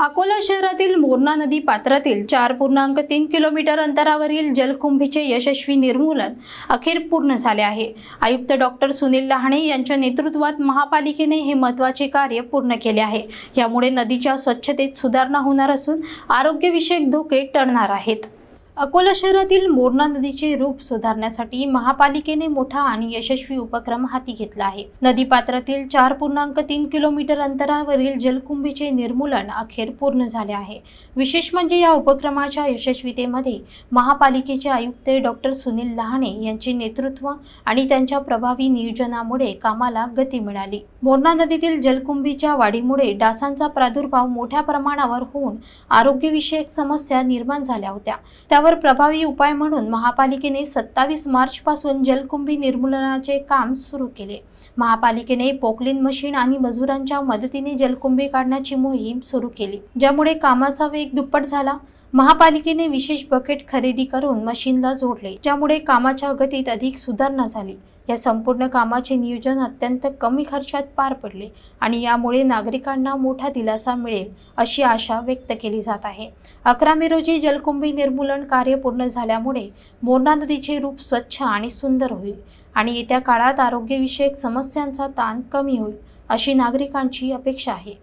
अकोला शहरातील मोरणा नदी पात्रातील 4.3 किलोमीटर अंतरावरील जलकुंभीचे यशस्वी निर्मूलन अखेर पूर्ण झाले आहे। आयुक्त डॉक्टर सुनील लहाणे यांच्या नेतृत्वात महापालिकेने हे महत्त्वाचे कार्य पूर्ण केले आहे। यामुळे नदीच्या स्वच्छतेत सुधारणा होणार असून आरोग्यविषयक धोके टळणार आहेत। अकोला शहरातील मोरणा नदीचे रूप सुधारण्यासाठी महापालिकेने मोठा आणि यशस्वी उपक्रम हाती घेतला आहे। नदीपात्रातील 4.3 किलोमीटर अंतरावरील जलकुंभीचे निर्मूलन अखेर पूर्ण झाले आहे। विशेष म्हणजे या उपक्रमाच्या यशस्वीतेमध्ये महापालिकेचे आयुक्त डॉक्टर सुनील लहाणे यांचे नेतृत्व आणि त्यांच्या प्रभावी नियोजनामुळे कामाला गती मिळाली। मोरणा नदीतील जलकुंभीच्या वाढीमुळे डासांचा प्रादुर्भाव मोठ्या प्रमाणावर होऊन आरोग्यविषयक समस्या निर्माण झाल्या होत्या। त्यावर प्रभावी उपाय म्हणून महापालिकेने 27 मार्च पासून जलकुंभी निर्मूलनाचे काम सुरू केले। महापालिकेने पोकलिन मशीन आणि मजुरांच्या मदतीने जलकुंभी काढण्याची मोहीम सुरू केली, ज्यामुळे कामाचा वेग दुप्पट झाला। महापालिकेने विशेष बकेट खरेदी करून मशीनला जोडले, ज्यामुळे कामाच्या गतीत अधिक सुधारणा झाली। या संपूर्ण कामाचे नियोजन अत्यंत कमी खर्चात पार पडले आणि यामुळे नागरिकांना मोठा दिलासा मिळेल अशी आशा व्यक्त केली जात आहे। 11 मे रोजी जलकुंभी निर्मूलन कार्य पूर्ण झाल्यामुळे मोरणा नदीचे रूप स्वच्छ आणि सुंदर होईल आणि येत्या काळात आरोग्यविषयक समस्यांचा ताण कमी होईल अशी नागरिकांची अपेक्षा आहे।